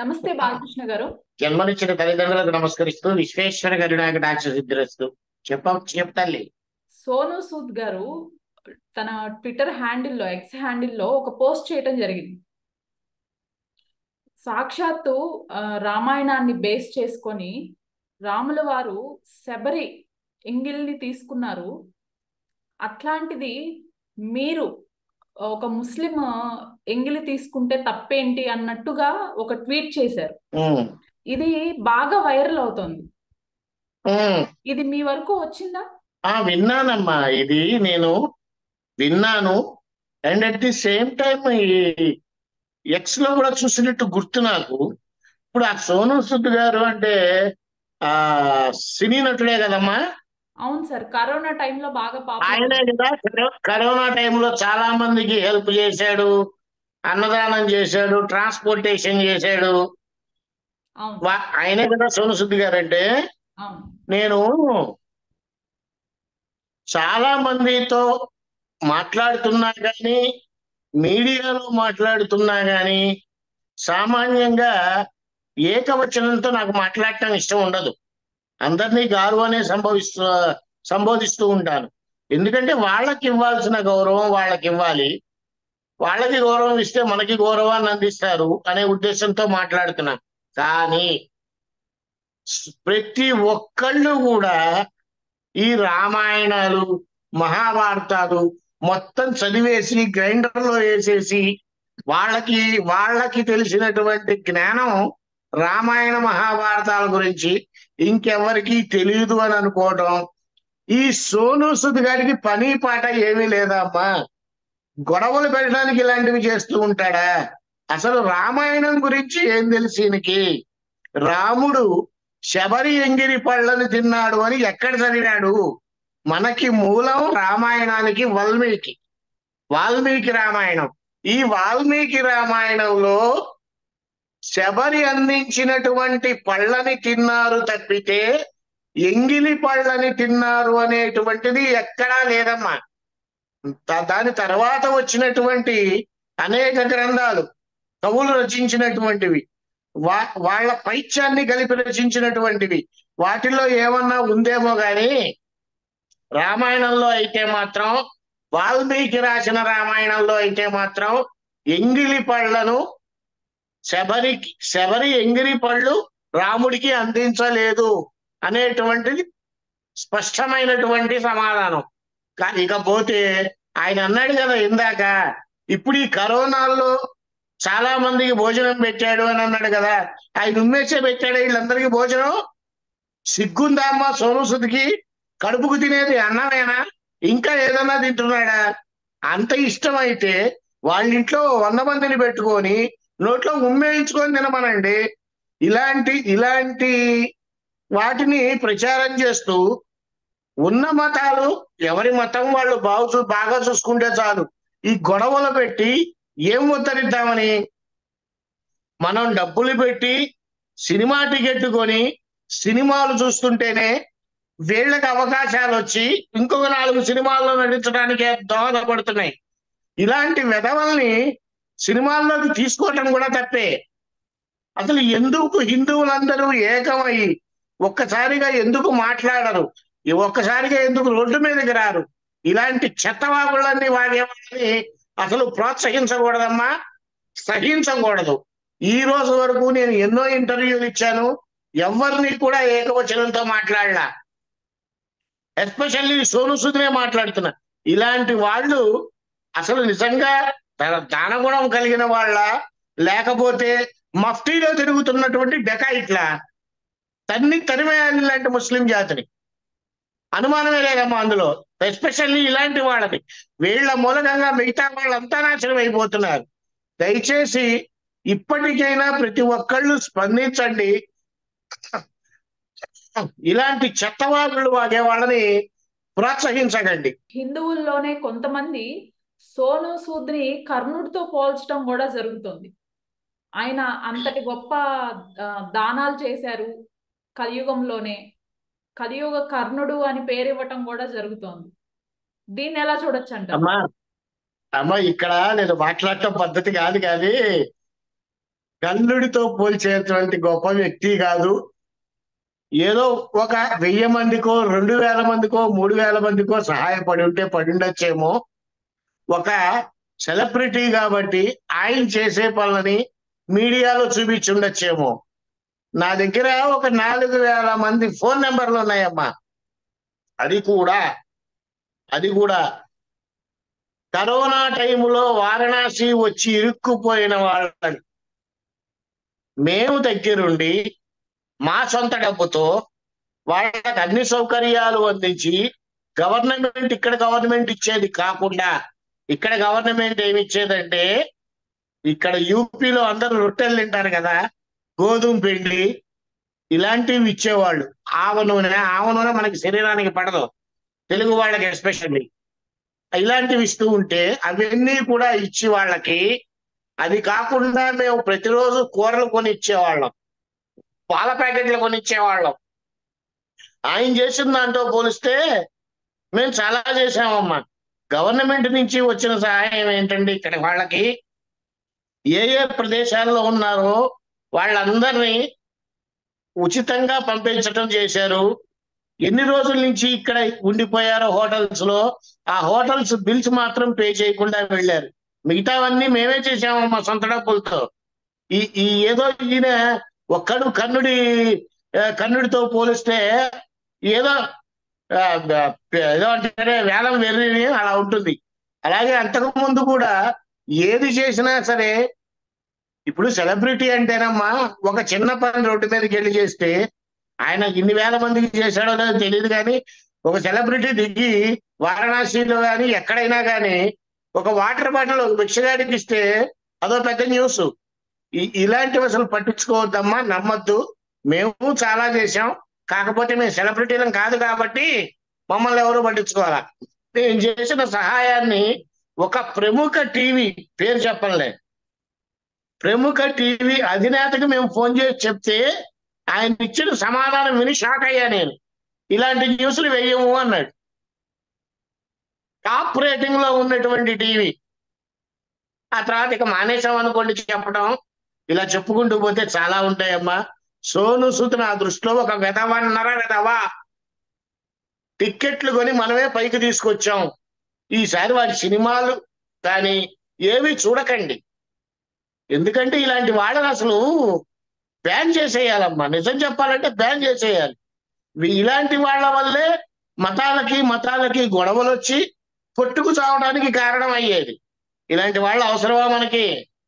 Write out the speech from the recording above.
నమస్తే బాలకృష్ణ గారు. జన్మనిచ్చిన తల్లిదండ్రులకు నమస్కరిస్తూ విశ్వేశ్వర కరుణాకటాక్ష సిద్ధిరస్తు. చెప్తాలి. సోనూ సూద్ గారు తన ట్విట్టర్ హ్యాండిల్లో, ఎక్స్ హ్యాండిల్లో ఒక పోస్ట్ చేయటం జరిగింది. సాక్షాత్తు రామాయణాన్ని బేస్ చేసుకొని రాముల వారు శబరి ఎంగిల్ని తీసుకున్నారు. అట్లాంటిది మీరు ఒక ముస్లిం ఎంగిలి తీసుకుంటే తప్పేంటి అన్నట్టుగా ఒక ట్వీట్ చేశారు. ఇది బాగా వైరల్ అవుతోంది. ఇది మీ వరకు వచ్చిందా? విన్నానమ్మా, ఇది నేను విన్నాను. And at the same time X లో కూడా చూసినట్టు గుర్తు నాకు. ఇప్పుడు ఆ సోనూ సూద్ గారు అంటే ఆ సినీ నటుడే కదమ్మా. అవును సార్, కరోనా టైంలో బాగా ఆయనే కదా కరోనా టైంలో చాలా మందికి హెల్ప్ చేశాడు, అన్నదానం చేశాడు, ట్రాన్స్పోర్టేషన్ చేశాడు. ఆయనే కదా సోనూ సూద్ గారు అంటే. నేను చాలా మందితో మాట్లాడుతున్నా కానీ, మీడియాలో మాట్లాడుతున్నా కానీ, సామాన్యంగా ఏకవచనంతో నాకు మాట్లాడటం ఇష్టం ఉండదు. అందరినీ గారు అనే సంబోధిస్తూ ఉంటాను. ఎందుకంటే వాళ్ళకి ఇవ్వాల్సిన గౌరవం వాళ్ళకి ఇవ్వాలి. వాళ్ళకి గౌరవం ఇస్తే మనకి గౌరవాన్ని అందిస్తారు అనే ఉద్దేశంతో మాట్లాడుతున్నాను. కానీ ప్రతి ఒక్కళ్ళు కూడా ఈ రామాయణాలు, మహాభారతాలు మొత్తం చదివేసి గ్రైండర్లో వేసేసి వాళ్ళకి తెలిసినటువంటి జ్ఞానం రామాయణ మహాభారతాల గురించి ఇంకెవరికి తెలియదు అని అనుకోవటం. ఈ సోనూ సూద్ గారికి పని పాట ఏమీ లేదమ్మా. గొడవలు పెట్టడానికి ఇలాంటివి చేస్తూ ఉంటాడా? అసలు రామాయణం గురించి ఏం తెలుసు ఈయనకి? రాముడు శబరి ఎంగిరి పళ్ళని తిన్నాడు అని ఎక్కడ చదివాడు? మనకి మూలం రామాయణానికి వాల్మీకి రామాయణం. ఈ వాల్మీకి రామాయణంలో శబరి అందించినటువంటి పళ్ళని తిన్నారు తప్పితే ఎంగిలి పళ్ళని తిన్నారు అనేటువంటిది ఎక్కడా లేదమ్మా. దాని తర్వాత వచ్చినటువంటి అనేక గ్రంథాలు, కవులు రచించినటువంటివి, వాళ్ళ పైత్యాన్ని కలిపి రచించినటువంటివి, వాటిల్లో ఏమన్నా ఉందేమో గాని రామాయణంలో అయితే మాత్రం, వాల్మీకి రాసిన రామాయణంలో అయితే మాత్రం ఎంగిలి పళ్ళను శబరి ఎంగిలి పళ్ళు రాముడికి అందించలేదు అనేటువంటిది స్పష్టమైనటువంటి సమాధానం. ఇకపోతే ఆయన అన్నాడు కదా ఇందాక, ఇప్పుడు ఈ కరోనాల్లో చాలా మందికి భోజనం పెట్టాడు అని అన్నాడు కదా. ఆయన ఉమ్మేసే పెట్టాడు వీళ్ళందరికీ భోజనం? సిగ్గుందా అమ్మా సోనూ సూద్కి? కడుపుకు తినేది అన్నమేనా? ఇంకా ఏదన్నా తింటున్నాడా? అంత ఇష్టం అయితే వాళ్ళ ఇంట్లో 100 మందిని పెట్టుకొని నోట్లో ఉమ్మేయించుకొని తినమనండి. ఇలాంటి వాటిని ప్రచారం చేస్తూ ఉన్న మతాలు ఎవరి మతం వాళ్ళు బాగా చూసుకుంటే చాలు. ఈ గొడవలు పెట్టి ఏం ఉద్ధరిద్దామని? మనం డబ్బులు పెట్టి సినిమా టికెట్ కొని సినిమాలు చూస్తుంటేనే వీళ్ళకి అవకాశాలు వచ్చి ఇంకొక 4 సినిమాల్లో నటించడానికే దోహదపడుతున్నాయి. ఇలాంటి వెధవల్ని సినిమాల్లోకి తీసుకోవటం కూడా తప్పే. అసలు ఎందుకు హిందువులందరూ ఏకమై ఒక్కసారిగా ఎందుకు మాట్లాడరు? ఒక్కసారిగా ఎందుకు రోడ్డు మీదకి రారు? ఇలాంటి చెత్తవాగుళ్ళన్నీ వాగేవాళ్ళని అసలు ప్రోత్సహించకూడదమ్మా, సహించకూడదు. ఈ రోజు వరకు నేను ఎన్నో ఇంటర్వ్యూలు ఇచ్చాను, ఎవరిని కూడా ఏకవచనంతో మాట్లాడలా. ఎస్పెషల్లీ సోనూ సూద్నే మాట్లాడుతున్నా. ఇలాంటి వాళ్ళు అసలు నిజంగా దానగుణం కలిగిన వాళ్ళ, లేకపోతే మఫ్టీలో తిరుగుతున్నటువంటి డెకాయిట్లా? తరిమేయాలి ఇలాంటి ముస్లిం జాతిని. అనుమానమే లేదమ్మా అందులో. ఎస్పెషల్లీ ఇలాంటి వాళ్ళని, వీళ్ళ మూలకంగా మిగతా వాళ్ళంతా నాశనం అయిపోతున్నారు. దయచేసి ఇప్పటికైనా ప్రతి ఒక్కళ్ళు స్పందించండి. ఇలాంటి చెత్తవాదులు వాగే వాళ్ళని ప్రోత్సహించకండి. హిందువుల్లోనే కొంతమంది సోనూ సూద్ని కర్ణుడితో పోల్చడం కూడా జరుగుతుంది. ఆయన అంతటి గొప్ప దానాలు చేశారు కలియుగంలోనే, కలియుగ కర్ణుడు అని పేరు ఇవ్వటం కూడా జరుగుతోంది. దీన్ని ఎలా చూడొచ్చు అంటారు? అమ్మా ఇక్కడ నేను మాట్లాడటం పద్ధతి కాదు, కానీ కర్ణుడితో పోల్చేటువంటి గొప్ప వ్యక్తి కాదు. ఏదో ఒక 1000 మందికో 2000 మందికో 3000 మందికో సహాయపడి ఉంటే పడిండొచ్చేమో. ఒక సెలబ్రిటీ కాబట్టి ఆయన చేసే పనులని మీడియాలో చూపించుండొచ్చేమో. నా దగ్గర ఒక 4000 మంది ఫోన్ నెంబర్లు ఉన్నాయమ్మా. అది కూడా కరోనా టైంలో వారణాసి వచ్చి ఇరుక్కుపోయిన వాళ్ళని మేము దగ్గరుండి మా సొంత డబ్బుతో వాళ్ళకి అన్ని సౌకర్యాలు అందించి, గవర్నమెంట్ ఇచ్చేది కాకుండా, ఇక్కడ గవర్నమెంట్ ఏమి ఇచ్చేదంటే, ఇక్కడ యూపీలో అందరూ రొట్టెలు తింటారు కదా, గోధుమ పిండి ఇలాంటివి ఇచ్చేవాళ్ళు. ఆవ నూనె మనకి శరీరానికి పడదు, తెలుగు వాళ్ళకి ఎస్పెషల్లీ. ఇలాంటివి ఇస్తూ ఉంటే అవన్నీ కూడా ఇచ్చి వాళ్ళకి, అది కాకుండా మేము ప్రతిరోజు కూరలు కొని ఇచ్చేవాళ్ళం, పాల ప్యాకెట్లు కొని ఇచ్చేవాళ్ళం. ఆయన చేసిన దాంతో పోలిస్తే మేము చాలా చేసామమ్మా. గవర్నమెంట్ నుంచి వచ్చిన సహాయం ఏంటండి, ఇక్కడ వాళ్ళకి ఏ ప్రదేశాల్లో ఉన్నారో వాళ్ళందరినీ ఉచితంగా పంపించటం చేశారు. ఎన్ని రోజుల నుంచి ఇక్కడ ఉండిపోయారో హోటల్స్ లో, ఆ హోటల్స్ బిల్స్ మాత్రం పే చేయకుండా వెళ్ళారు. మిగతావన్నీ మేమే చేసామమ్మా సొంత డబ్బులతో. ఈ ఏదో ఈయన ఒక్కడు కర్ణుడితో పోలిస్తే ఏదో ఏదో అంటే వేలం వెర్రి అలా ఉంటుంది. అలాగే అంతకు ముందు కూడా ఏది చేసినా సరే, ఇప్పుడు సెలబ్రిటీ అంటేనమ్మా ఒక చిన్న పని రోడ్డు మీదకి వెళ్ళి చేస్తే ఆయన ఇన్ని వేల మందికి చేశాడో లేదో తెలియదు, కానీ ఒక సెలబ్రిటీ దిగి వారణాసిలో కానీ ఎక్కడైనా కానీ ఒక వాటర్ బాటిల్ ఒక భిక్షగాడికి ఇస్తే అదో పెద్ద న్యూస్. ఇలాంటివి అసలు పట్టించుకోవద్దమ్మా, నమ్మద్దు. మేము చాలా చేశాం, కాకపోతే మేము సెలబ్రిటీలం కాదు కాబట్టి మమ్మల్ని ఎవరు పట్టించుకోవాలా. నేను చేసిన సహాయాన్ని ఒక ప్రముఖ టీవీ, పేరు చెప్పలే, ప్రముఖ టీవీ అధినేతకు మేము ఫోన్ చేసి చెప్తే ఆయన ఇచ్చిన సమాధానం విని షాక్ అయ్యా నేను. ఇలాంటి న్యూస్లు వేయము అన్నాడు. టాప్ రేటింగ్ లో ఉన్నటువంటి టీవీ. ఆ తర్వాత ఇక మానేసాం అనుకోండి చెప్పడం. ఇలా చెప్పుకుంటూ పోతే చాలా ఉంటాయమ్మా. సోను సూద్ నా దృష్టిలో ఒక వెధవా. టిక్కెట్లు కొని మనమే పైకి తీసుకొచ్చాం. ఈసారి వాడి సినిమాలు కానీ ఏవి చూడకండి, ఎందుకంటే ఇలాంటి వాళ్ళని అసలు బ్యాన్ చేసేయాలమ్మా. నిజం చెప్పాలంటే బ్యాన్ చేసేయాలి. ఇలాంటి వాళ్ళ వల్లే మతాలకి గొడవలు వచ్చి పొట్టుకు చావడానికి కారణం అయ్యేది. ఇలాంటి వాళ్ళు అవసరమా మనకి?